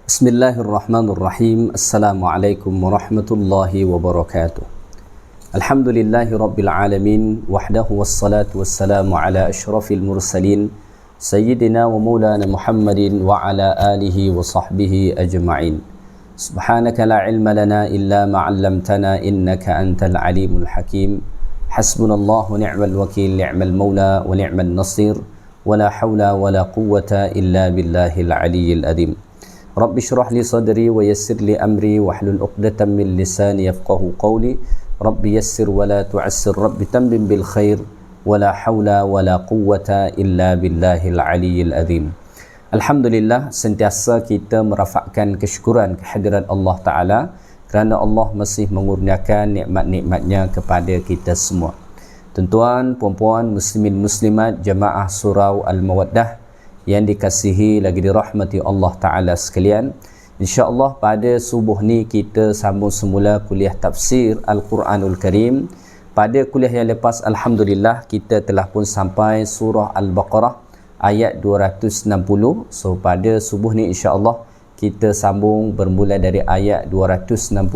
Bismillahirrahmanirrahim. Assalamualaikum warahmatullahi wabarakatuh. Alhamdulillahi rabbil alamin, wahdahu wassalatu wassalamu ala asyrafil mursalin, sayyidina wa maulana Muhammadin wa ala alihi wa sahbihi ajma'in. Subhanaka la ilma lana illa ma 'allamtana innaka antal alimul hakim. Hasbunallahu ni'mal wakil, ni'mal maula wa ni'mal nasir, wa la hawla wa la quwwata illa billahil aliyyil azim. Rabbi syrah li sadri wa yassir li amri wahlul 'uqdatam min lisani yafqahu qawli. Rabbi yassir wa la tu'assir, Rabbi tammim bil khair, wa la hawla wa la quwwata illa billahil aliyyil azim. Alhamdulillah, sentiasa kita merafakkan kesyukuran kehadiran Allah Ta'ala kerana Allah masih mengurniakan nikmat-nikmatnya kepada kita semua. Tuan-tuan, puan-puan, muslimin muslimat, jamaah surau Al-Mawaddah yang dikasihi lagi dirahmati Allah Ta'ala sekalian, insya-Allah pada subuh ni kita sambung semula kuliah tafsir Al-Quranul Karim. Pada kuliah yang lepas, Alhamdulillah, kita telah pun sampai surah Al-Baqarah ayat 260. So pada subuh ni insya-Allah kita sambung bermula dari ayat 261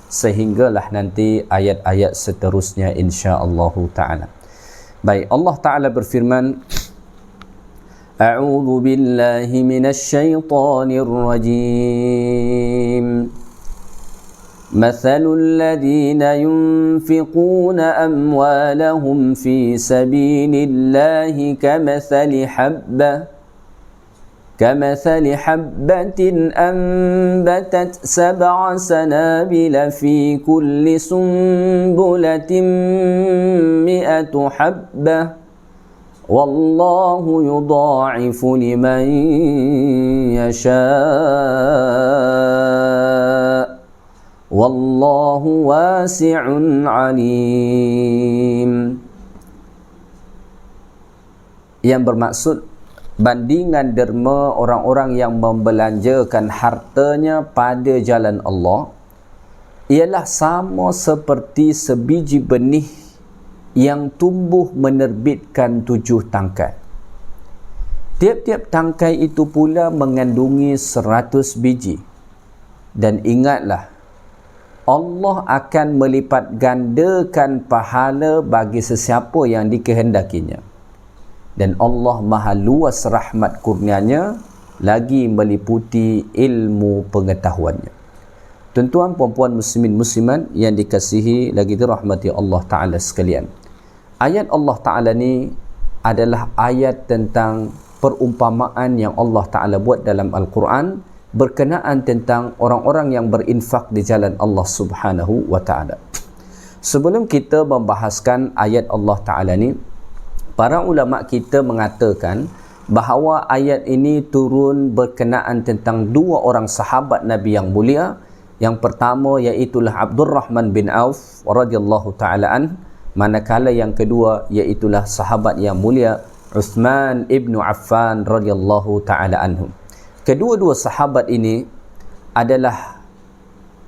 sehinggalah nanti ayat-ayat seterusnya insya-Allah Ta'ala. Baik, Allah Ta'ala berfirman, A'udzu billahi minasyaitonir rajim. Mathalul ladzina yunfiquna amwalahum fi sabilillahi كمثل حبة أنبتت 7 سنابل في كل سنبلة 100 حبة والله يضاعف لمن يشاء والله واسع عليم. Yang bermaksud bandingan derma orang-orang yang membelanjakan hartanya pada jalan Allah ialah sama seperti sebiji benih yang tumbuh menerbitkan 7 tangkai. Tiap-tiap tangkai itu pula mengandungi 100 biji. Dan ingatlah, Allah akan melipat gandakan pahala bagi sesiapa yang dikehendakinya. Dan Allah maha luas rahmat kurnianya, lagi meliputi ilmu pengetahuannya. Tuan-tuan, puan-puan, muslimin, muslimat yang dikasihi lagi dirahmati Allah Ta'ala sekalian. Ayat Allah Ta'ala ni adalah ayat tentang perumpamaan yang Allah Ta'ala buat dalam Al-Quran berkenaan tentang orang-orang yang berinfak di jalan Allah Subhanahu wa Ta'ala. Sebelum kita membahaskan ayat Allah Ta'ala ni, para ulama kita mengatakan bahawa ayat ini turun berkenaan tentang 2 orang sahabat Nabi yang mulia. Yang pertama iaitulah Abdurrahman bin Auf radhiyallahu ta'ala an, manakala yang kedua iaitulah sahabat yang mulia Uthman ibn Affan radhiyallahu ta'ala anhum. Kedua-dua sahabat ini adalah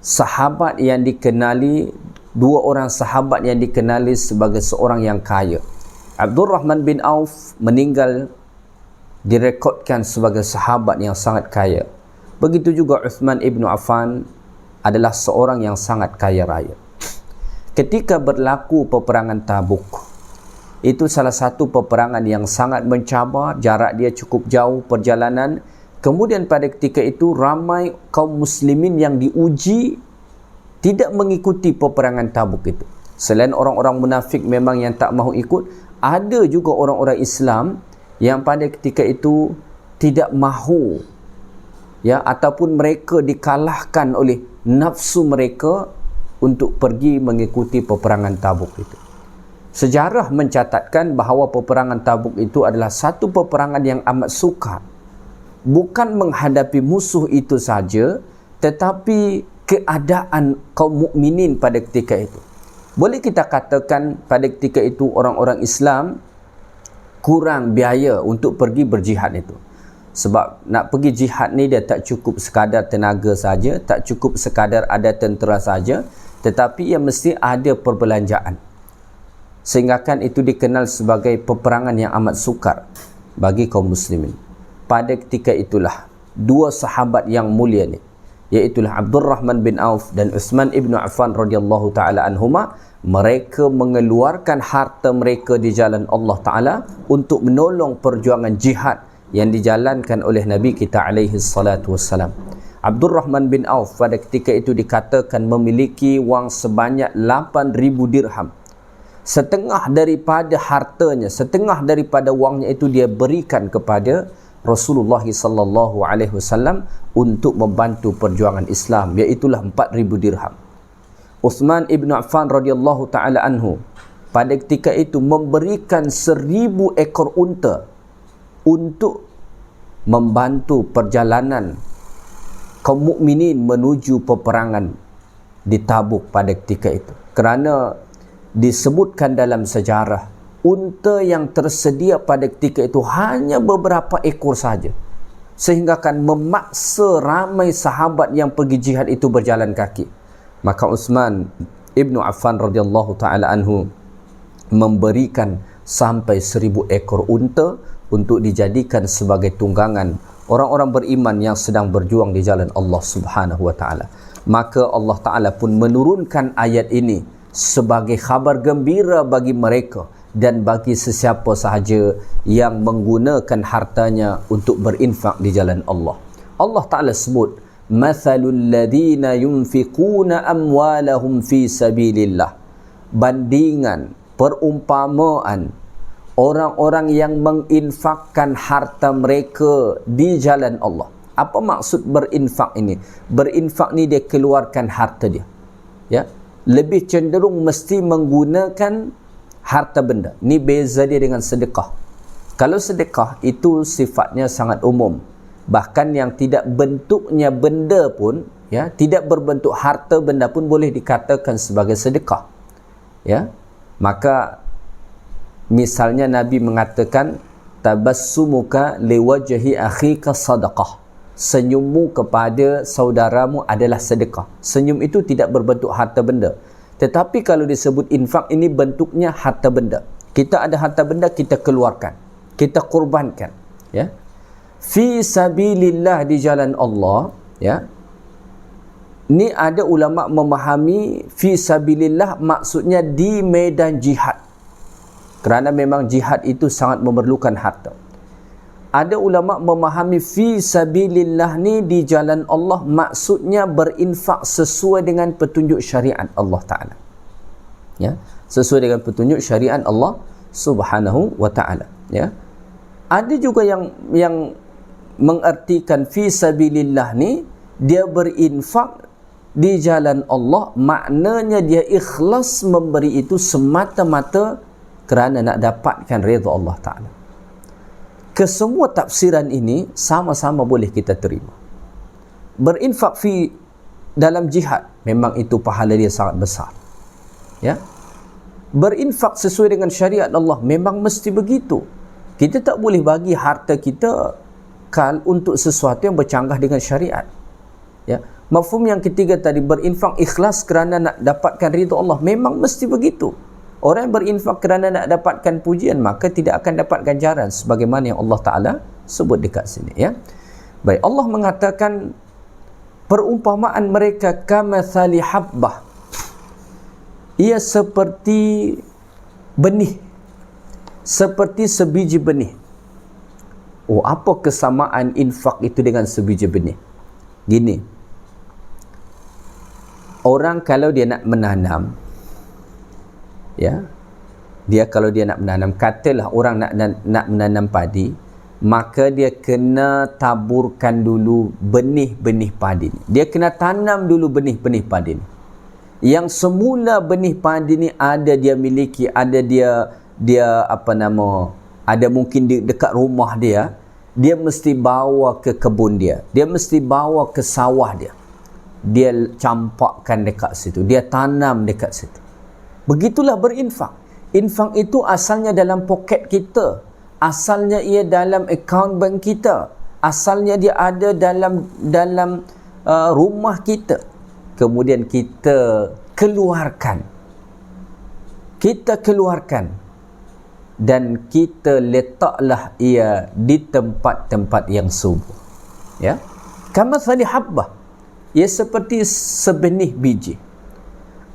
sahabat yang dikenali, 2 orang sahabat yang dikenali sebagai seorang yang kaya. Abdurrahman bin Auf meninggal direkodkan sebagai sahabat yang sangat kaya. Begitu juga Uthman ibn Affan adalah seorang yang sangat kaya raya. Ketika berlaku peperangan Tabuk, itu salah satu peperangan yang sangat mencabar, jarak dia cukup jauh perjalanan. Kemudian pada ketika itu ramai kaum muslimin yang diuji tidak mengikuti peperangan Tabuk itu. Selain orang-orang munafik memang yang tak mahu ikut, ada juga orang-orang Islam yang pada ketika itu tidak mahu, ya, ataupun mereka dikalahkan oleh nafsu mereka untuk pergi mengikuti peperangan Tabuk itu. Sejarah mencatatkan bahawa peperangan Tabuk itu adalah satu peperangan yang amat sukar. Bukan menghadapi musuh itu saja, tetapi keadaan kaum mukminin pada ketika itu. Boleh kita katakan pada ketika itu orang-orang Islam kurang biaya untuk pergi berjihad itu. Sebab nak pergi jihad ni dia tak cukup sekadar tenaga saja, tak cukup sekadar ada tentera saja, tetapi ia mesti ada perbelanjaan. Sehingga kan itu dikenal sebagai peperangan yang amat sukar bagi kaum muslimin. Pada ketika itulah dua sahabat yang mulia ni, iaitu Abdul Rahman bin Auf dan Uthman ibn Affan radhiyallahu taala anhuma. Mereka mengeluarkan harta mereka di jalan Allah Taala untuk menolong perjuangan jihad yang dijalankan oleh Nabi kita alaihi salatu wassalam. Abdul Rahman bin Auf pada ketika itu dikatakan memiliki wang sebanyak 8,000 dirham. Setengah daripada hartanya, setengah daripada wangnya itu dia berikan kepada Rasulullah sallallahu alaihi wasallam untuk membantu perjuangan Islam, iaitu 4,000 dirham. Uthman ibn Affan radhiyallahu taala anhu pada ketika itu memberikan 1,000 ekor unta untuk membantu perjalanan kaum mukminin menuju peperangan di Tabuk pada ketika itu. Kerana disebutkan dalam sejarah, unta yang tersedia pada ketika itu hanya beberapa ekor saja, sehingga kan memaksa ramai sahabat yang pergi jihad itu berjalan kaki. Maka Uthman ibn Affan radhiyallahu taala anhu memberikan sampai 1,000 ekor unta untuk dijadikan sebagai tunggangan orang-orang beriman yang sedang berjuang di jalan Allah Subhanahu wa taala. Maka Allah Taala pun menurunkan ayat ini sebagai khabar gembira bagi mereka dan bagi sesiapa sahaja yang menggunakan hartanya untuk berinfak di jalan Allah. Allah Taala sebut, "Mathalul ladzina yunfiquna amwalahum fi sabilillah." Bandingan, perumpamaan orang-orang yang menginfakkan harta mereka di jalan Allah. Apa maksud berinfak ini? Berinfak ni dia keluarkan harta dia. Ya. Lebih cenderung mesti menggunakan harta benda. Ni beza dia dengan sedekah. Kalau sedekah itu sifatnya sangat umum. Bahkan yang tidak bentuknya benda pun, ya, tidak berbentuk harta benda pun boleh dikatakan sebagai sedekah. Ya. Maka misalnya Nabi mengatakan, tabassumuka liwajhi akhika sadaqah. Senyummu kepada saudaramu adalah sedekah. Senyum itu tidak berbentuk harta benda. Tetapi kalau disebut infak, ini bentuknya harta benda. Kita ada harta benda, kita keluarkan, kita kurbankan, ya. Fi sabilillah, di jalan Allah, ya. Ni ada ulama memahami fi sabilillah maksudnya di medan jihad. Kerana memang jihad itu sangat memerlukan harta. Ada ulama memahami fi sabilillah ni di jalan Allah maksudnya berinfak sesuai dengan petunjuk syariat Allah Ta'ala. Ya, sesuai dengan petunjuk syariat Allah Subhanahu wa Ta'ala. Ya. Ada juga yang mengartikan fi sabilillah ni dia berinfak di jalan Allah, maknanya dia ikhlas memberi itu semata-mata kerana nak dapatkan redha Allah Ta'ala. Kesemua tafsiran ini sama-sama boleh kita terima. Berinfak dalam jihad, memang itu pahala dia sangat besar. Ya. Berinfak sesuai dengan syariat Allah, memang mesti begitu. Kita tak boleh bagi harta kita untuk sesuatu yang bercanggah dengan syariat. Ya. Mafhum yang ketiga tadi, berinfak ikhlas kerana nak dapatkan ridha Allah, memang mesti begitu. Orang yang berinfak kerana nak dapatkan pujian, maka tidak akan dapat ganjaran sebagaimana yang Allah Ta'ala sebut dekat sini, ya. Baik, Allah mengatakan perumpamaan mereka kamathali habbah, ia seperti benih, seperti sebiji benih. Oh, apa kesamaan infak itu dengan sebiji benih? Gini, orang kalau dia nak menanam, ya, dia kalau dia nak menanam, katalah orang nak menanam padi, maka dia kena taburkan dulu benih-benih padi ni. Dia kena tanam dulu benih-benih padi ni. Yang semula benih padi ni ada dia miliki, ada dia ada mungkin dekat rumah dia mesti bawa ke kebun dia mesti bawa ke sawah dia campakkan dekat situ, dia tanam dekat situ. Begitulah berinfak. Infak itu asalnya dalam poket kita, asalnya ia dalam akaun bank kita, asalnya dia ada dalam rumah kita. Kemudian kita keluarkan dan kita letaklah ia di tempat-tempat yang subur. Ya, kamathali habbah, ia seperti sebenih biji,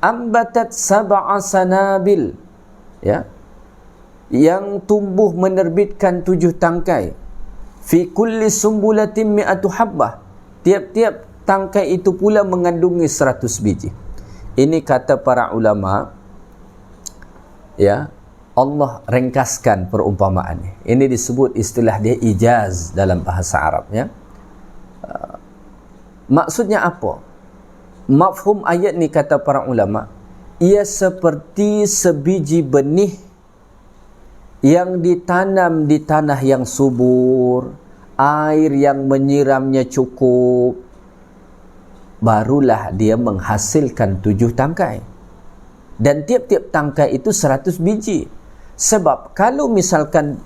ambatat sab'a sanabil, ya, yang tumbuh menerbitkan 7 tangkai, fi kulli sumbulatin mi'atu habbah, tiap-tiap tangkai itu pula mengandungi 100 biji. Ini kata para ulama, ya, Allah ringkaskan perumpamaan ini. Ini disebut istilah dia ijaz dalam bahasa Arab, ya. Maksudnya apa? Mafhum ayat ni kata para ulama, ia seperti sebiji benih yang ditanam di tanah yang subur, air yang menyiramnya cukup, barulah dia menghasilkan 7 tangkai. Dan tiap-tiap tangkai itu 100 biji. Sebab kalau misalkan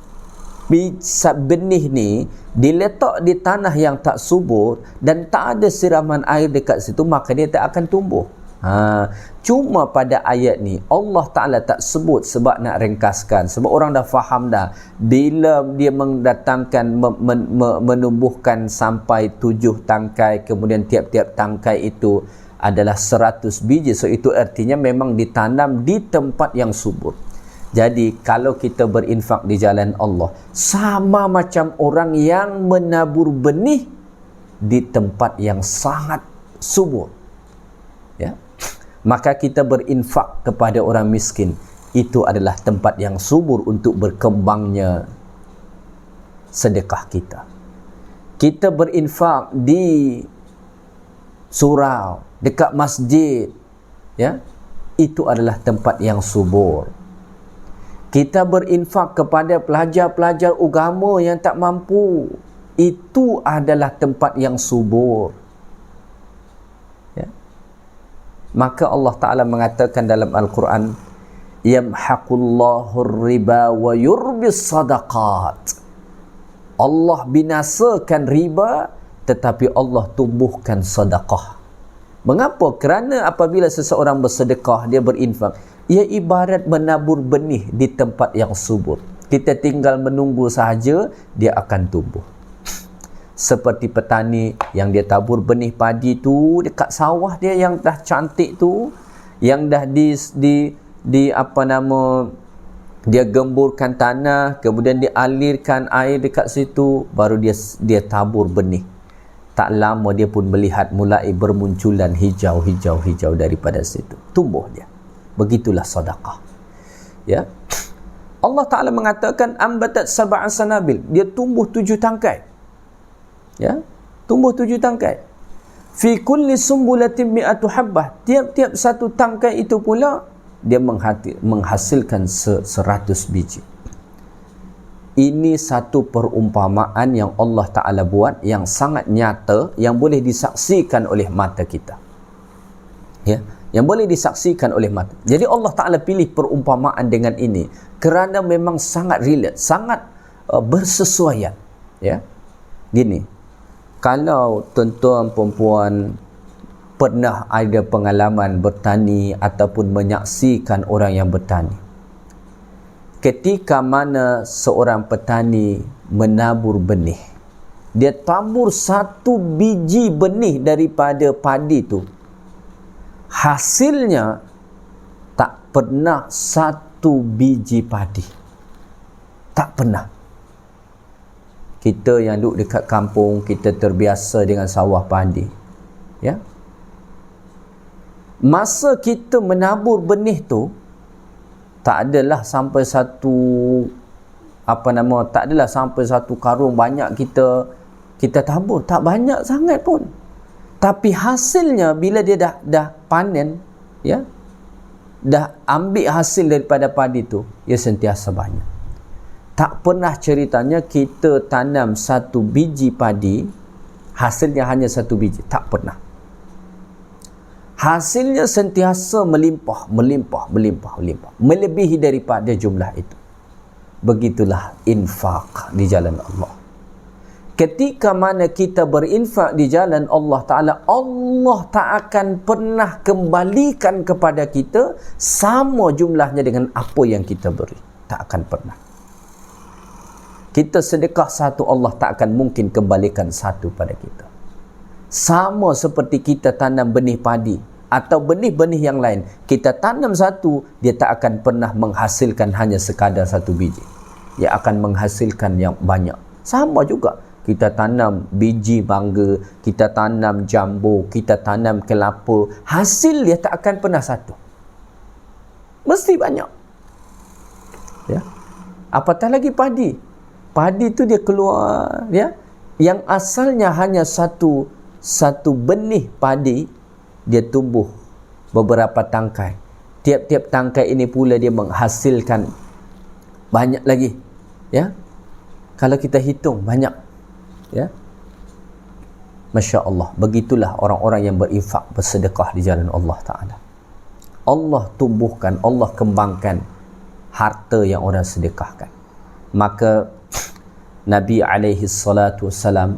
benih ni diletak di tanah yang tak subur dan tak ada siraman air dekat situ, maka dia tak akan tumbuh. Cuma pada ayat ni Allah Ta'ala tak sebut sebab nak ringkaskan, sebab orang dah faham dah, bila dia mendatangkan menumbuhkan sampai 7 tangkai, kemudian tiap-tiap tangkai itu adalah 100 biji, so itu artinya memang ditanam di tempat yang subur. Jadi kalau kita berinfak di jalan Allah, sama macam orang yang menabur benih di tempat yang sangat subur, ya. Maka kita berinfak kepada orang miskin, itu adalah tempat yang subur untuk berkembangnya sedekah kita. Kita berinfak di surau, dekat masjid, ya, itu adalah tempat yang subur. Kita berinfak kepada pelajar-pelajar agama yang tak mampu, itu adalah tempat yang subur. Ya. Maka Allah Ta'ala mengatakan dalam Al-Quran, yamhaqullahu riba wa yurbis sadaqat. Allah binasakan riba, tetapi Allah tumbuhkan sedekah. Mengapa? Kerana apabila seseorang bersedekah, dia berinfak, ia ibarat menabur benih di tempat yang subur. Kita tinggal menunggu sahaja, dia akan tumbuh. Seperti petani yang dia tabur benih padi tu dekat sawah dia yang dah cantik tu, yang dah dia gemburkan tanah, kemudian dialirkan air dekat situ, baru dia tabur benih. Tak lama dia pun melihat mulai bermunculan hijau daripada situ, tumbuh dia. Begitulah sedekah, ya. Allah Ta'ala mengatakan ambatat sab'a sanabil, dia tumbuh 7 tangkai, ya, tumbuh 7 tangkai, fi kulli sumbulatin mi'atu habbah, tiap-tiap satu tangkai itu pula dia menghasilkan 100 biji. Ini satu perumpamaan yang Allah Ta'ala buat yang sangat nyata, yang boleh disaksikan oleh mata kita, ya, yang boleh disaksikan oleh mata. Jadi Allah Ta'ala pilih perumpamaan dengan ini kerana memang sangat relate, sangat bersesuaian, ya. Gini, kalau tuan-tuan perempuan pernah ada pengalaman bertani ataupun menyaksikan orang yang bertani, ketika mana seorang petani menabur benih, dia tabur 1 biji benih daripada padi tu, hasilnya tak pernah 1 biji padi. Tak pernah. Kita yang duduk dekat kampung, kita terbiasa dengan sawah padi, ya. Masa kita menabur benih tu, tak adalah sampai tak adalah sampai 1 karung banyak kita tabur, tak banyak sangat pun. Tapi hasilnya bila dia dah panen, ya, dah ambil hasil daripada padi tu, ia sentiasa banyak. Tak pernah ceritanya kita tanam 1 biji padi, hasilnya hanya 1 biji, tak pernah. Hasilnya sentiasa melimpah, melebihi daripada jumlah itu. Begitulah infak di jalan Allah. Ketika mana kita berinfak di jalan Allah Ta'ala, Allah tak akan pernah kembalikan kepada kita sama jumlahnya dengan apa yang kita beri. Tak akan pernah. Kita sedekah satu, Allah tak akan mungkin kembalikan satu pada kita. Sama seperti kita tanam benih padi atau benih-benih yang lain. Kita tanam satu, dia tak akan pernah menghasilkan hanya sekadar satu biji. Dia akan menghasilkan yang banyak. Sama juga, kita tanam biji mangga, kita tanam jambu, kita tanam kelapa, hasil dia tak akan pernah satu. Mesti banyak. Ya. Apatah lagi padi. Padi tu dia keluar, ya, yang asalnya hanya satu benih padi, dia tumbuh beberapa tangkai. Tiap-tiap tangkai ini pula dia menghasilkan banyak lagi. Ya. Kalau kita hitung banyak. Ya. Masya Allah. Begitulah orang-orang yang berinfak, bersedekah di jalan Allah Ta'ala. Allah tumbuhkan, Allah kembangkan harta yang orang sedekahkan. Maka Nabi alaihi salatu wassalam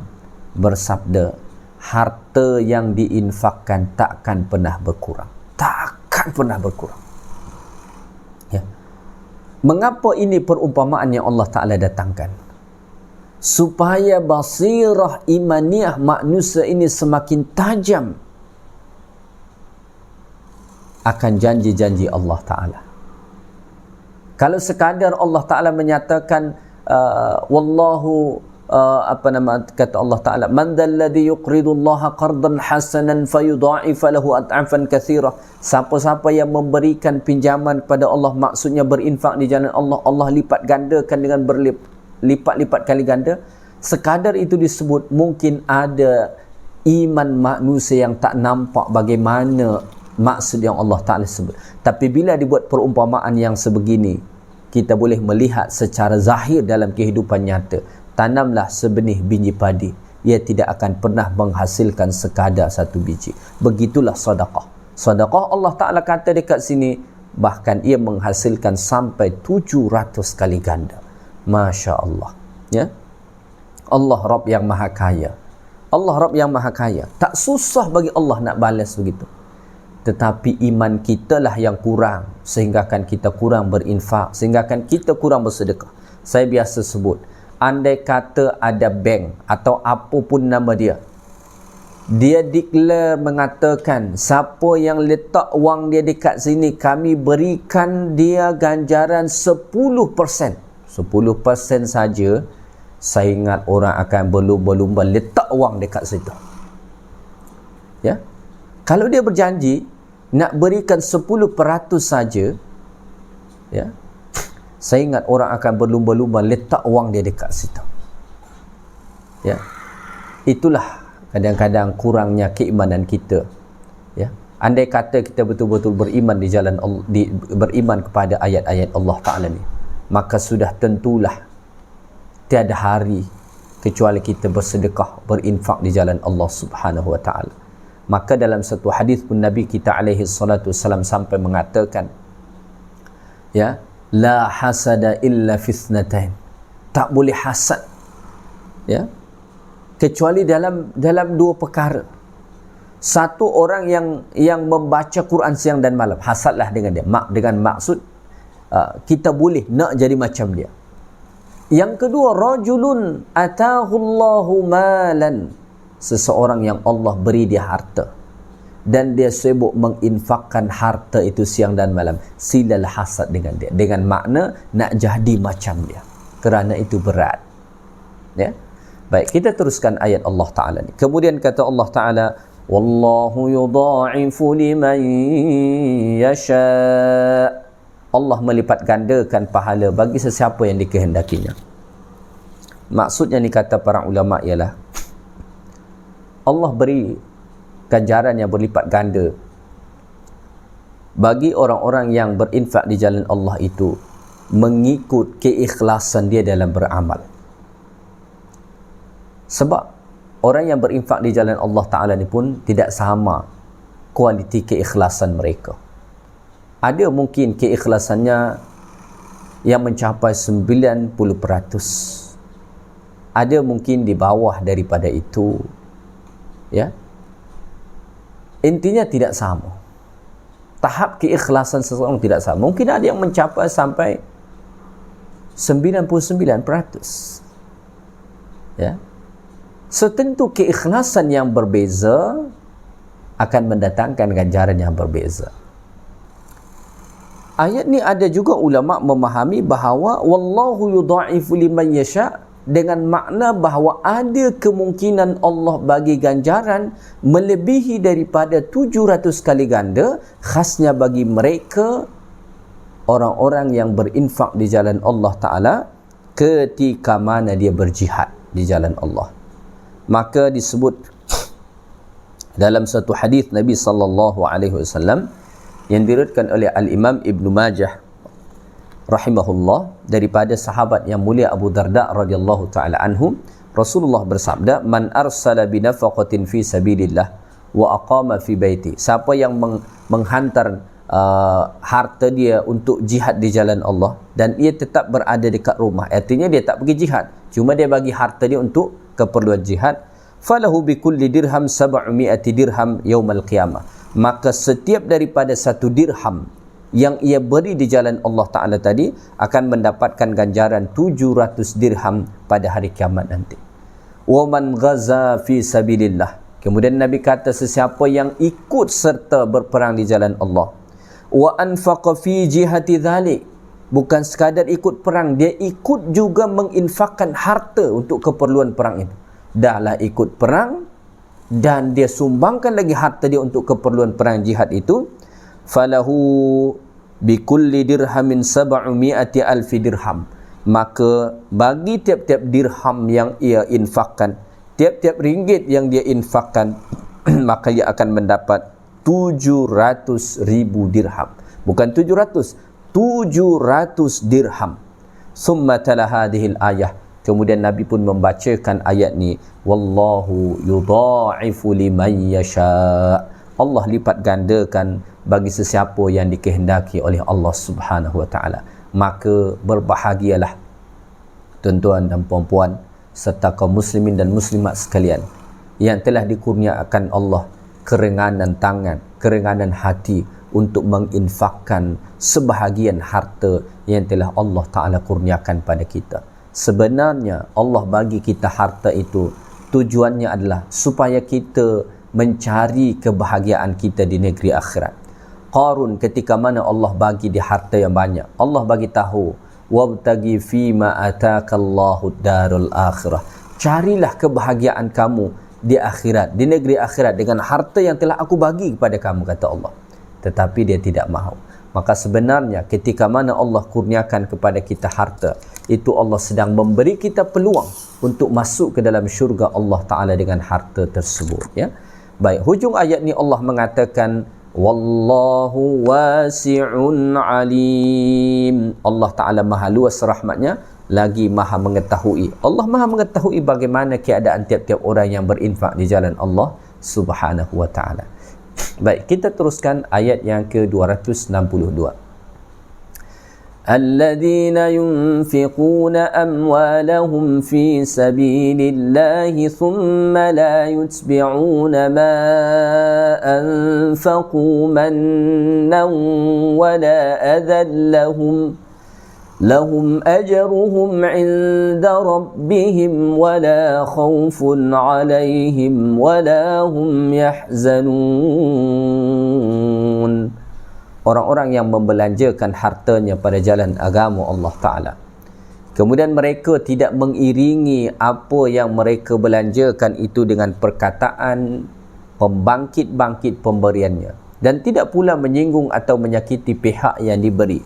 bersabda, harta yang diinfakkan takkan pernah berkurang. Takkan pernah berkurang. Ya. Mengapa ini perumpamaan yang Allah Ta'ala datangkan? Supaya basirah imaniyah manusia ini semakin tajam akan janji-janji Allah Ta'ala. Kalau sekadar Allah Ta'ala menyatakan wallahu kata Allah Ta'ala, man dzalladzi yuqridullaha qardan hasanan fayudha'ifa lahu ad'afan katsira. Siapa-siapa yang memberikan pinjaman kepada Allah, maksudnya berinfak di jalan Allah, Allah lipat gandakan dengan berlipat-lipat kali ganda. Sekadar itu disebut, mungkin ada iman manusia yang tak nampak bagaimana maksud yang Allah Ta'ala sebut. Tapi bila dibuat perumpamaan yang sebegini, kita boleh melihat secara zahir dalam kehidupan nyata. Tanamlah sebenih biji padi, ia tidak akan pernah menghasilkan sekadar satu biji. Begitulah sedekah. Sedekah Allah Ta'ala kata dekat sini, bahkan ia menghasilkan sampai 700 kali ganda. Masya Allah. Ya? Allah Rabb yang Maha Kaya. Allah Rabb yang Maha Kaya. Tak susah bagi Allah nak balas begitu. Tetapi iman kita lah yang kurang, sehinggakan kita kurang berinfak, sehinggakan kita kurang bersedekah. Saya biasa sebut, andai kata ada bank atau apa pun nama dia, dia declare mengatakan, siapa yang letak wang dia dekat sini, kami berikan dia ganjaran 10%. 10% saja, saya ingat orang akan berlumba-lumba letak wang dekat situ. Ya. Kalau dia berjanji nak berikan 10% saja, ya, saya ingat orang akan berlumba-lumba letak wang dia dekat situ. Ya. Itulah kadang-kadang kurangnya keimanan kita. Ya. Andai kata kita betul-betul beriman di jalan Allah, beriman kepada ayat-ayat Allah Ta'ala ni, maka sudah tentulah tiada hari kecuali kita bersedekah, berinfak di jalan Allah Subhanahu wa Ta'ala. Maka dalam satu hadis pun Nabi kita alaihi salatu wassalam sampai mengatakan, ya, la hasada illa fitnatain. Tak boleh hasad, ya, kecuali dalam dua perkara. Satu, orang yang membaca Quran siang dan malam, hasadlah dengan dia, dengan maksud kita boleh nak jadi macam dia. Yang kedua, rajulun atahullahu malan, seseorang yang Allah beri dia harta dan dia sibuk menginfakkan harta itu siang dan malam, silalah hasad dengan dia, dengan makna nak jadi macam dia, kerana itu berat. Ya. Baik, kita teruskan ayat Allah Ta'ala ni. Kemudian kata Allah Ta'ala, wallahu yudha'ifu liman yasha'. Allah melipat gandakan pahala bagi sesiapa yang dikehendakinya. Maksudnya ni kata para ulama ialah, Allah beri ganjaran yang berlipat ganda bagi orang-orang yang berinfak di jalan Allah itu mengikut keikhlasan dia dalam beramal. Sebab orang yang berinfak di jalan Allah Ta'ala ni pun tidak sama kualiti keikhlasan mereka. Ada mungkin keikhlasannya yang mencapai 90%. Ada mungkin di bawah daripada itu. Ya. Intinya tidak sama. Tahap keikhlasan seseorang tidak sama. Mungkin ada yang mencapai sampai 99%. Ya. So tentu keikhlasan yang berbeza akan mendatangkan ganjaran yang berbeza. Ayat ni ada juga ulama memahami bahawa wallahu yudha'ifu liman yasha, dengan makna bahawa ada kemungkinan Allah bagi ganjaran melebihi daripada 700 kali ganda, khasnya bagi mereka orang-orang yang berinfak di jalan Allah Ta'ala ketika mana dia berjihad di jalan Allah. Maka disebut dalam satu hadis Nabi sallallahu alaihi wasallam yang diriwayatkan oleh Al-Imam Ibn Majah rahimahullah daripada sahabat yang mulia Abu Darda radhiyallahu taala anhu, Rasulullah bersabda, man arsala binafaqatin fi sabilillah wa aqama fi baiti, siapa yang menghantar harta dia untuk jihad di jalan Allah dan ia tetap berada dekat rumah, artinya dia tak pergi jihad, cuma dia bagi harta dia untuk keperluan jihad, falahu bikulli dirham 700 dirham yaumal qiyamah, maka setiap daripada satu dirham yang ia beri di jalan Allah Ta'ala tadi akan mendapatkan ganjaran 700 dirham pada hari kiamat nanti. Wa man ghaza fi sabilillah, kemudian Nabi kata sesiapa yang ikut serta berperang di jalan Allah, wa anfaqa fi jihati dhalik, bukan sekadar ikut perang, dia ikut juga menginfakkan harta untuk keperluan perang itu. Dahlah ikut perang dan dia sumbangkan lagi harta dia untuk keperluan perang jihad itu, falahu bikulli dirhamin 700 alfi dirham, maka bagi tiap-tiap dirham yang ia infakkan, tiap-tiap ringgit yang dia infakkan maka ia akan mendapat 700,000 dirham, bukan 700 dirham. Summa tala hadhil ayah, kemudian Nabi pun membacakan ayat ni, wallahu yudha'ifu liman yasha, Allah lipat gandakan bagi sesiapa yang dikehendaki oleh Allah Subhanahu wa taala. Maka berbahagialah tuan-tuan dan puan-puan serta kaum muslimin dan muslimat sekalian yang telah dikurniakan Allah keringanan tangan, keringanan hati untuk menginfakkan sebahagian harta yang telah Allah Ta'ala kurniakan pada kita. Sebenarnya Allah bagi kita harta itu tujuannya adalah supaya kita mencari kebahagiaan kita di negeri akhirat. Qarun ketika mana Allah bagi dia harta yang banyak, Allah bagi tahu, wabtagi fima atakallahu darul akhirah, carilah kebahagiaan kamu di akhirat, di negeri akhirat dengan harta yang telah aku bagi kepada kamu, kata Allah. Tetapi dia tidak mahu. Maka sebenarnya ketika mana Allah kurniakan kepada kita harta, itu Allah sedang memberi kita peluang untuk masuk ke dalam syurga Allah Ta'ala dengan harta tersebut. Ya. Baik, hujung ayat ni Allah mengatakan, wallahu wasi'un alim. Allah Ta'ala maha luas rahmatnya, lagi maha mengetahui. Allah maha mengetahui bagaimana keadaan tiap-tiap orang yang berinfak di jalan Allah Subhanahu wa Ta'ala. Baik, kita teruskan ayat yang ke-262. الذين ينفقون أموالهم في سبيل الله ثم لا يتبعون ما أنفقوا منا ولا أذى لهم أجرهم عند ربهم ولا خوف عليهم ولا هم يحزنون. Orang-orang yang membelanjakan hartanya pada jalan agama Allah Ta'ala, kemudian mereka tidak mengiringi apa yang mereka belanjakan itu dengan perkataan pembangkit-bangkit pemberiannya, dan tidak pula menyinggung atau menyakiti pihak yang diberi,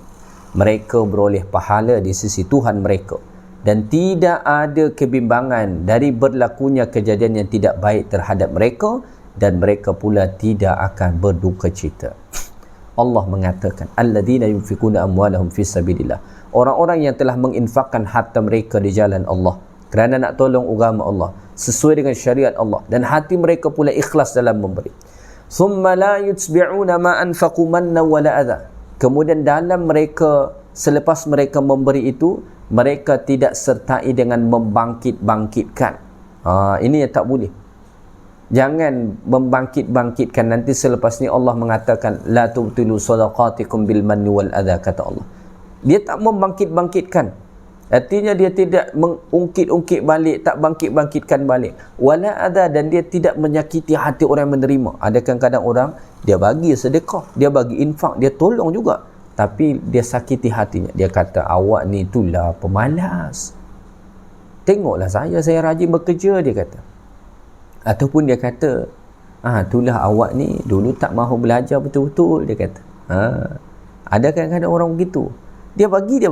mereka beroleh pahala di sisi Tuhan mereka, dan tidak ada kebimbangan dari berlakunya kejadian yang tidak baik terhadap mereka, dan mereka pula tidak akan berduka cita. Allah mengatakan, alladzina yunfikuna amwalahum fi sabilillah, orang-orang yang telah menginfakkan harta mereka di jalan Allah kerana nak tolong agama Allah sesuai dengan syariat Allah, dan hati mereka pula ikhlas dalam memberi. Summa la yutbi'una ma anfaqu manna wala adha, kemudian dalam mereka, selepas mereka memberi itu, mereka tidak sertai dengan membangkit-bangkitkan. Ini yang tak boleh. Jangan membangkit-bangkitkan. Nanti selepas ni Allah mengatakan, la tubtilu sadaqatikum bil manni wal adha, kata Allah. Dia tak membangkit-bangkitkan. Artinya dia tidak mengungkit-ungkit balik, tak bangkit-bangkitkan balik. Wala adha, dan dia tidak menyakiti hati orang yang menerima. Ada kadang-kadang orang, dia bagi sedekah, dia bagi infak, dia tolong juga, tapi dia sakiti hatinya. Dia kata, awak ni itulah pemalas. Tengoklah saya rajin bekerja, dia kata. Ataupun dia kata, itulah awak ni dulu tak mahu belajar betul-betul, dia kata. Ada kadang-kadang orang begitu. Dia bagi,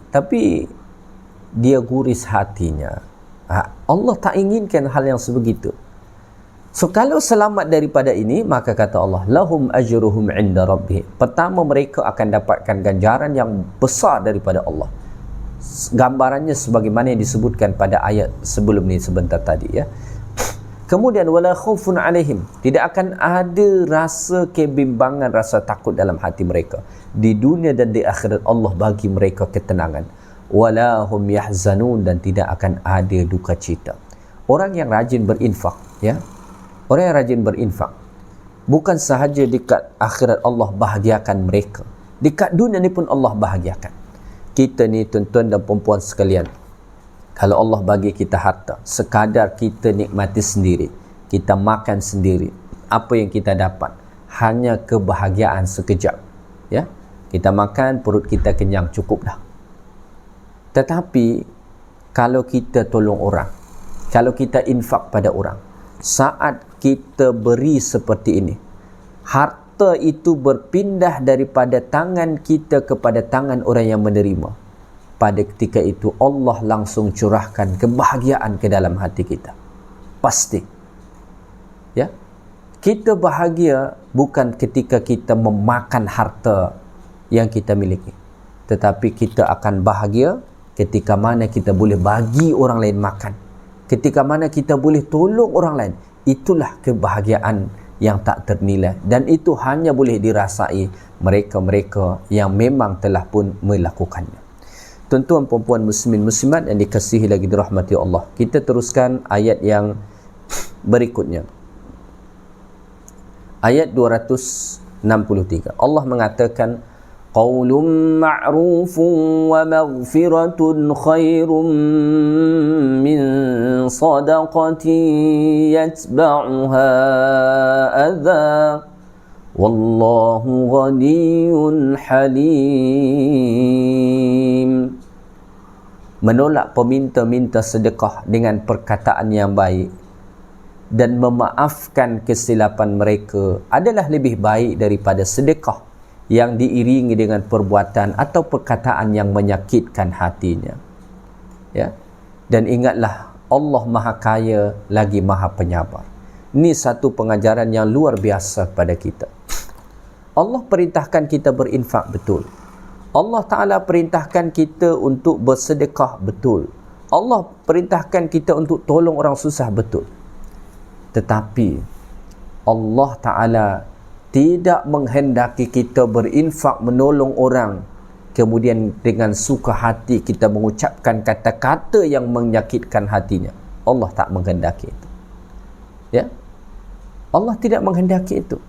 tapi dia guris hatinya. Allah tak inginkan hal yang sebegitu. So kalau selamat daripada ini, maka kata Allah, lahum ajruhum inda rabbih. Pertama, mereka akan dapatkan ganjaran yang besar daripada Allah. Gambarannya sebagaimana yang disebutkan pada ayat sebelum ni sebentar tadi, ya. Kemudian wala khaufun alaihim, tidak akan ada rasa kebimbangan, rasa takut dalam hati mereka. Di dunia dan di akhirat Allah bagi mereka ketenangan. Wala hum yahzanun, dan tidak akan ada duka cita. Orang yang rajin berinfak, ya. Orang yang rajin berinfak, bukan sahaja dekat akhirat Allah bahagiakan mereka, dekat dunia ni pun Allah bahagiakan. Kita ni tuan-tuan dan perempuan sekalian, kalau Allah bagi kita harta, sekadar kita nikmati sendiri, kita makan sendiri, apa yang kita dapat hanya kebahagiaan sekejap, ya. Kita makan, perut kita kenyang, cukup dah. Tetapi kalau kita tolong orang, kalau kita infak pada orang, saat kita beri seperti ini, harta itu berpindah daripada tangan kita kepada tangan orang yang menerima. Pada ketika itu Allah langsung curahkan kebahagiaan ke dalam hati kita. Pasti. Ya. Kita bahagia bukan ketika kita memakan harta yang kita miliki, tetapi kita akan bahagia ketika mana kita boleh bagi orang lain makan, ketika mana kita boleh tolong orang lain. Itulah kebahagiaan yang tak ternilai, dan itu hanya boleh dirasai mereka-mereka yang memang telah pun melakukannya. Tuan-tuan perempuan muslimin muslimat yang dikasihi lagi dirahmati Allah, kita teruskan ayat yang berikutnya. Ayat 263, Allah mengatakan, qaulun ma'rufun wa maghfiratun khairun min sadaqatin yatba'uha adha wallahu ghaniyyun halim. Menolak peminta-minta sedekah dengan perkataan yang baik dan memaafkan kesilapan mereka adalah lebih baik daripada sedekah yang diiringi dengan perbuatan atau perkataan yang menyakitkan hatinya. Ya. Dan ingatlah, Allah Maha Kaya lagi Maha Penyabar. Ini satu pengajaran yang luar biasa pada kita. Allah perintahkan kita berinfak, betul. Allah Ta'ala perintahkan kita untuk bersedekah, betul. Allah perintahkan kita untuk tolong orang susah, betul. Tetapi Allah Ta'ala tidak menghendaki kita berinfak menolong orang, kemudian dengan suka hati kita mengucapkan kata-kata yang menyakitkan hatinya. Allah tak menghendaki itu. Ya? Allah tidak menghendaki itu.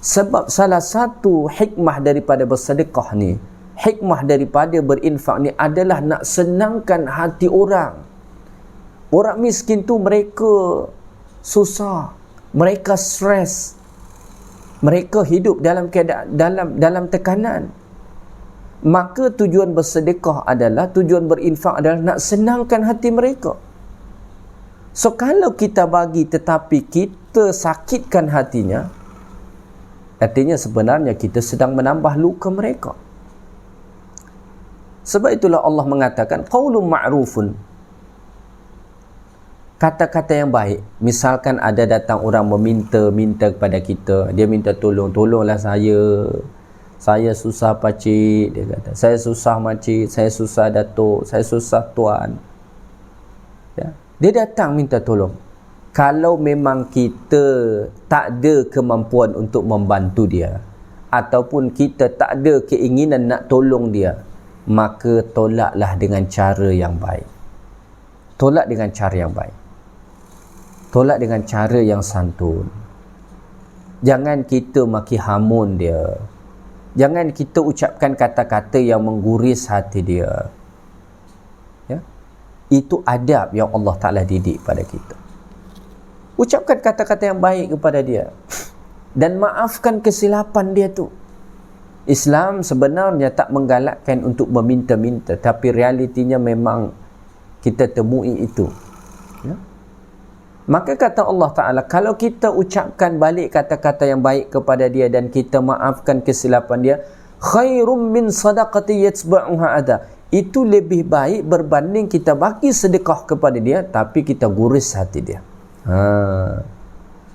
Sebab salah satu hikmah daripada bersedekah ni, hikmah daripada berinfak ni adalah nak senangkan hati orang. Orang miskin tu mereka susah, mereka stres, mereka hidup dalam keadaan dalam tekanan. Maka tujuan bersedekah adalah, tujuan berinfak adalah nak senangkan hati mereka. So kalau kita bagi tetapi kita sakitkan hatinya, artinya sebenarnya kita sedang menambah luka mereka. Sebab itulah Allah mengatakan qaulun ma'rufun, kata-kata yang baik. Misalkan ada datang orang meminta kepada kita, dia minta tolonglah saya susah pakcik, dia kata, saya susah makcik, saya susah datuk, saya susah tuan. Ya. Dia datang minta tolong. Kalau memang kita tak ada kemampuan untuk membantu dia, ataupun kita tak ada keinginan nak tolong dia, maka tolaklah dengan cara yang baik. Tolak dengan cara yang baik. Tolak dengan cara yang santun. Jangan kita maki hamun dia. Jangan kita ucapkan kata-kata yang mengguris hati dia. Itu adab yang Allah Ta'ala didik pada kita. Ucapkan kata-kata yang baik kepada dia dan maafkan kesilapan dia tu. Islam sebenarnya tak menggalakkan untuk meminta-minta, tapi realitinya memang kita temui itu, ya? Maka kata Allah Ta'ala, kalau kita ucapkan balik kata-kata yang baik kepada dia dan kita maafkan kesilapan dia, khairum min sadaqati yatsba'uha adha, itu lebih baik berbanding kita bagi sedekah kepada dia tapi kita guris hati dia.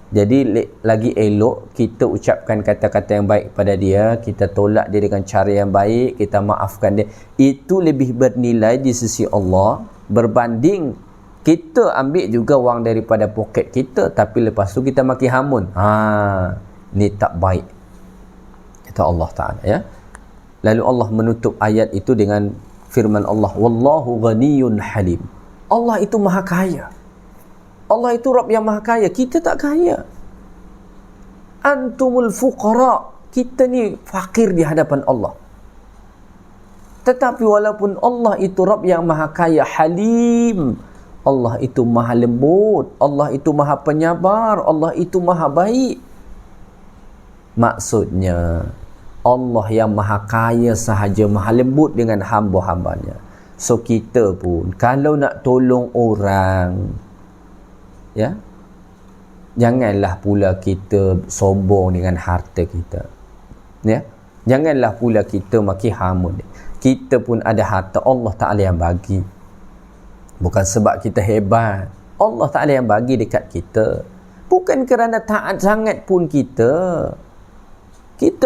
Jadi lagi elok kita ucapkan kata-kata yang baik pada dia, kita tolak dia dengan cara yang baik, kita maafkan dia. Itu lebih bernilai di sisi Allah berbanding kita ambil juga wang daripada poket kita tapi lepas tu kita maki hamun. Ni tak baik, kata Allah Ta'ala, ya. Lalu Allah menutup ayat itu dengan firman Allah, wallahu ghaniyun halim. Allah itu maha kaya. Allah itu Rabb yang maha kaya, kita tak kaya. Antumul fuqara, kita ni fakir di hadapan Allah. Tetapi walaupun Allah itu Rabb yang maha kaya, halim, Allah itu maha lembut, Allah itu maha penyabar, Allah itu maha baik. Maksudnya Allah yang maha kaya sahaja maha lembut dengan hamba-hambanya. So kita pun kalau nak tolong orang, ya, janganlah pula kita sombong dengan harta kita, ya. Janganlah pula kita maki hamun. Kita pun ada harta, Allah Ta'ala yang bagi. Bukan sebab kita hebat, Allah Ta'ala yang bagi dekat kita. Bukan kerana taat sangat pun kita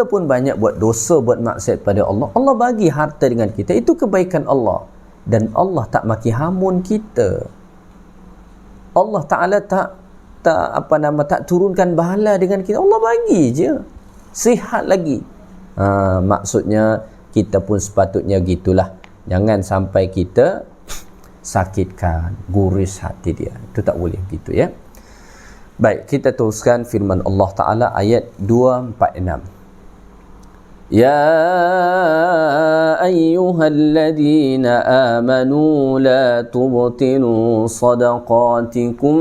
pun banyak buat dosa, buat maksiat pada Allah. Allah bagi harta dengan kita, itu kebaikan Allah. Dan Allah tak maki hamun kita. Allah Ta'ala tak turunkan bahala dengan kita. Allah bagi je, sihat lagi. Maksudnya kita pun sepatutnya gitulah. Jangan sampai kita sakitkan, guris hati dia. Itu tak boleh gitu, ya. Baik, kita teruskan firman Allah Ta'ala ayat 246. Ya ayyuhalladzina amanu la tubtilu sadaqatikum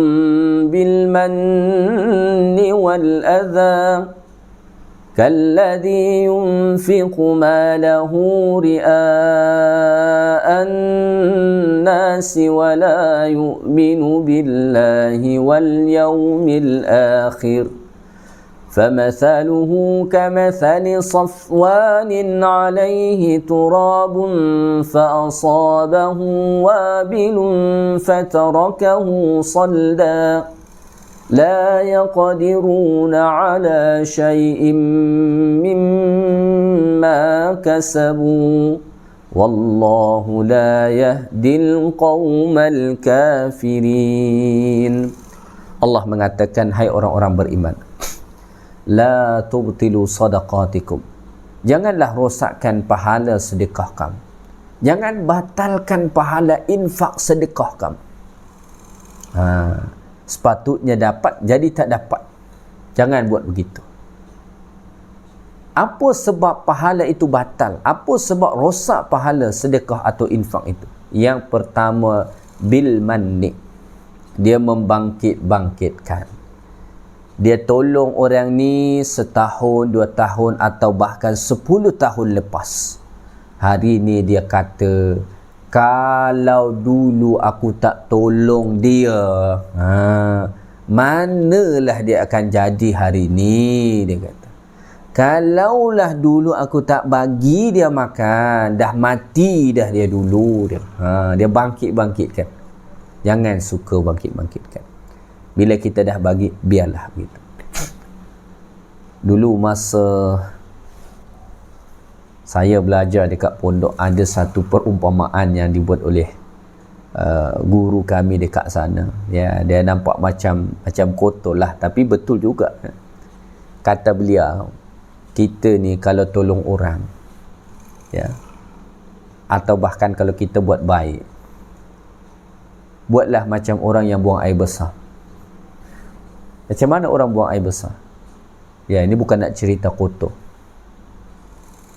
bil manni wal adha kalladhi yunfiqu malahu ria'an nasi wa la yu'minu billahi wal yawmil akhir فمثله كمثل صفوان عليه تراب فأصابه وابل فتركه صلدا لا يقدرون على شيء مما كسبوا والله لا يهدي القوم الكافرين. Allah mengatakan, hai orang-orang beriman, la tubtilu sadaqatikum, janganlah rosakkan pahala sedekah kamu, jangan batalkan pahala infak sedekah kamu. Sepatutnya dapat jadi tak dapat, jangan buat begitu. Apa sebab pahala itu batal? Apa sebab rosak pahala sedekah atau infak itu? Yang pertama, bil manni, dia membangkit-bangkitkan. Dia tolong orang ni setahun, 2 tahun atau bahkan 10 tahun lepas. Hari ni dia kata, kalau dulu aku tak tolong dia, manalah dia akan jadi hari ni, dia kata. Kalaulah dulu aku tak bagi dia makan, dah mati dah dia dulu. Dia bangkit-bangkitkan. Jangan suka bangkit-bangkitkan. Bila kita dah bagi, biarlah begitu. Dulu masa saya belajar dekat pondok, ada satu perumpamaan yang dibuat oleh guru kami dekat sana. Ya, dia nampak macam kotor lah, tapi betul juga. Kata beliau, kita ni kalau tolong orang, ya, atau bahkan kalau kita buat baik, buatlah macam orang yang buang air besar. Macam mana orang buang air besar? Ya, ini bukan nak cerita kotor.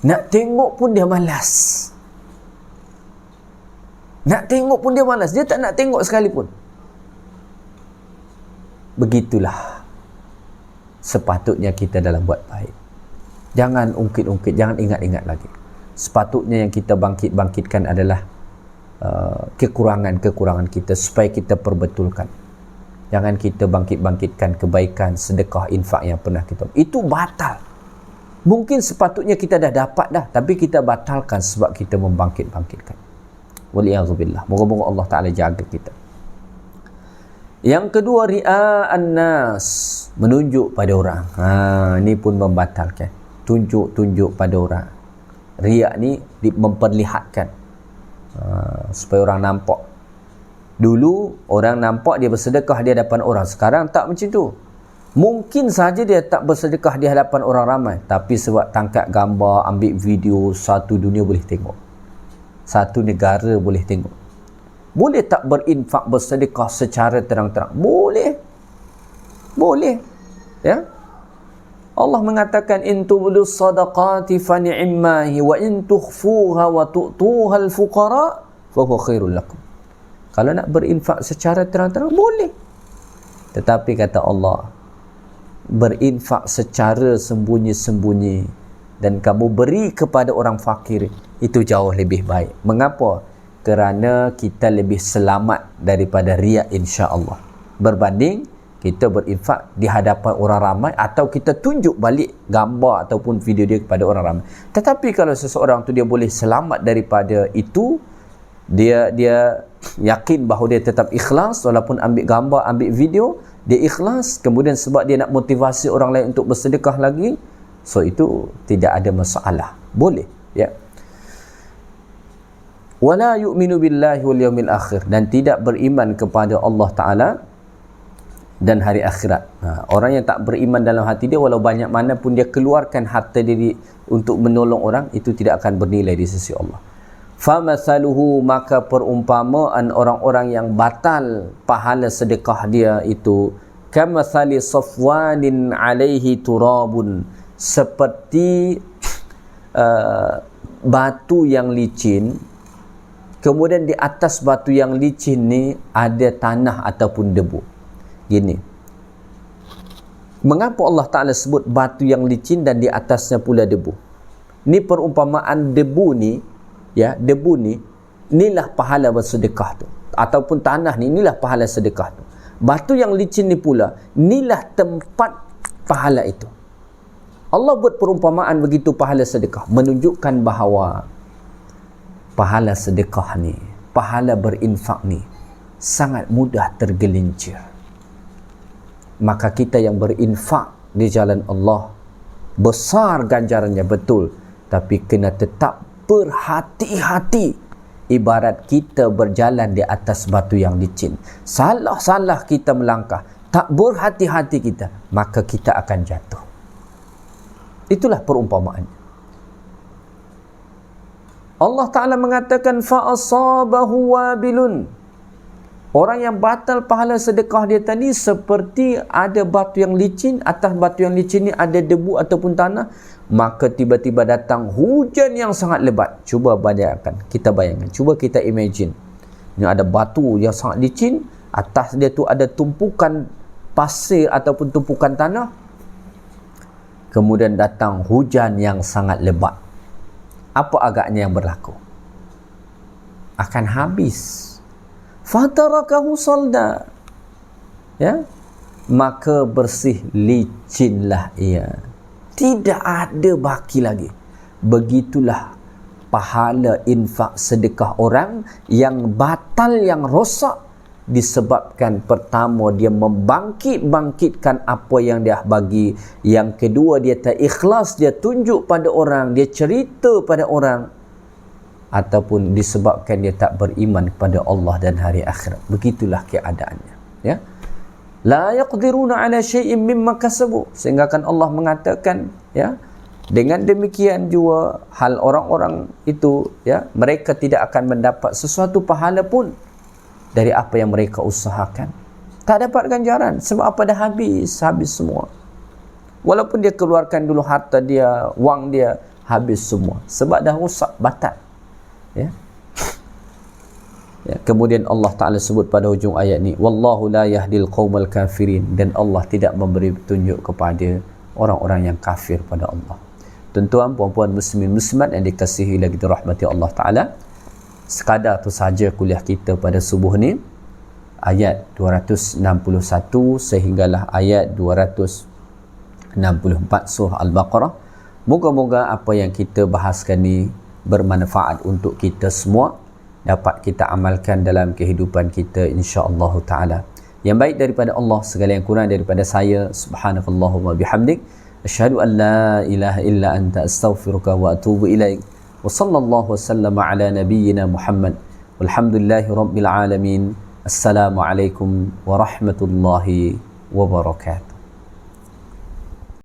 Nak tengok pun dia malas. Nak tengok pun dia malas, dia tak nak tengok sekalipun. Begitulah sepatutnya kita dalam buat baik. Jangan ungkit-ungkit, jangan ingat-ingat lagi. Sepatutnya yang kita bangkit-bangkitkan adalah kekurangan-kekurangan kita supaya kita perbetulkan. Jangan kita bangkit-bangkitkan kebaikan, sedekah, infak yang pernah kita. Itu batal. Mungkin sepatutnya kita dah dapat dah, tapi kita batalkan sebab kita membangkit-bangkitkan. Waliyahzubillah. Moga-moga Allah Ta'ala jaga kita. Yang kedua, ria'an nas, menunjuk pada orang. Ini pun membatalkan. Tunjuk pada orang. Riak ni memperlihatkan, supaya orang nampak. Dulu orang nampak dia bersedekah di hadapan orang. Sekarang tak macam tu. Mungkin saja dia tak bersedekah di hadapan orang ramai, tapi sebab tangkap gambar, ambil video, satu dunia boleh tengok, satu negara boleh tengok. Boleh tak berinfak, bersedekah secara terang-terang? Boleh. Boleh. Ya. Allah mengatakan, in tubdu sadaqati fa ni'mahi wa in tukhfuha wa tu'tuha al-fuqara fa huwa khairul lakum. Kalau nak berinfak secara terang-terang boleh. Tetapi kata Allah, berinfak secara sembunyi-sembunyi dan kamu beri kepada orang fakir, itu jauh lebih baik. Mengapa? Kerana kita lebih selamat daripada riya, insya-Allah, berbanding kita berinfak di hadapan orang ramai atau kita tunjuk balik gambar ataupun video dia kepada orang ramai. Tetapi kalau seseorang tu dia boleh selamat daripada itu, dia yakin bahawa dia tetap ikhlas walaupun ambil gambar, ambil video, dia ikhlas, kemudian sebab dia nak motivasi orang lain untuk bersedekah lagi, so itu tidak ada masalah, boleh, ya. Wala yu'minu billahi wal yawmil akhir, dan tidak beriman kepada Allah Ta'ala dan hari akhirat. Orang yang tak beriman dalam hati dia, walau banyak mana pun dia keluarkan harta diri untuk menolong orang, itu tidak akan bernilai di sisi Allah. Famathaluhu, maka perumpamaan orang-orang yang batal pahala sedekah dia itu, kamathali safwanin alaihi turabun, seperti batu yang licin, kemudian di atas batu yang licin ni ada tanah ataupun debu. Gini, mengapa Allah Ta'ala sebut batu yang licin dan di atasnya pula debu? Ni perumpamaan debu ni, ya, debu ni, inilah pahala bersedekah tu, ataupun tanah ni, inilah pahala sedekah tu. Batu yang licin ni pula, inilah tempat pahala itu. Allah buat perumpamaan begitu pahala sedekah, menunjukkan bahawa pahala sedekah ni, pahala berinfak ni sangat mudah tergelincir. Maka kita yang berinfak di jalan Allah, besar ganjarannya, betul, tapi kena tetap berhati-hati. Ibarat kita berjalan di atas batu yang licin, salah-salah kita melangkah, tak berhati-hati kita, maka kita akan jatuh. Itulah perumpamaannya. Allah Ta'ala mengatakan, fa'asabahu wabilun, orang yang batal pahala sedekah dia tadi seperti ada batu yang licin, atas batu yang licin ni ada debu ataupun tanah, maka tiba-tiba datang hujan yang sangat lebat. Cuba bayangkan, kita bayangkan, cuba kita imagine, ni ada batu yang sangat licin, atas dia tu ada tumpukan pasir ataupun tumpukan tanah, kemudian datang hujan yang sangat lebat. Apa agaknya yang berlaku? Akan habis. Fatarakahu salda, ya, maka bersih licinlah ia, tidak ada baki lagi. Begitulah pahala infak sedekah orang yang batal, yang rosak, disebabkan pertama dia membangkit-bangkitkan apa yang dia bagi, yang kedua dia tak ikhlas, dia tunjuk pada orang, dia cerita pada orang, ataupun disebabkan dia tak beriman kepada Allah dan hari akhirat. Begitulah keadaannya, ya. La yaqdiruna ala syai'in mimma kasabu, sehingga kan Allah mengatakan, ya, dengan demikian juga hal orang-orang itu, ya, mereka tidak akan mendapat sesuatu pahala pun dari apa yang mereka usahakan. Tak dapat ganjaran sebab apa? Dah habis semua. Walaupun dia keluarkan dulu harta dia, wang dia, habis semua sebab dah rosak, batal, ya. Ya, kemudian Allah Ta'ala sebut pada hujung ayat ni, wallahu la yahdil qaumal kafirin, dan Allah tidak memberi petunjuk kepada orang-orang yang kafir pada Allah. Tuan-tuan, puan-puan muslimin muslimat yang dikasihi lagi dirahmati Allah Ta'ala, sekadar tu saja kuliah kita pada subuh ni, ayat 261 sehinggalah ayat 264 surah Al-Baqarah. Moga-moga apa yang kita bahaskan ni bermanfaat untuk kita semua, dapat kita amalkan dalam kehidupan kita insya-Allah taala. Yang baik daripada Allah, segala yang kurang daripada saya. Subhanakallahumma bihamdik, asyhadu an la ilaha illa anta, astaghfiruka wa atubu ilaik. Wa sallallahu wasallama ala nabiyyina Muhammad. Walhamdulillahi rabbil alamin. Assalamualaikum warahmatullahi wabarakatuh.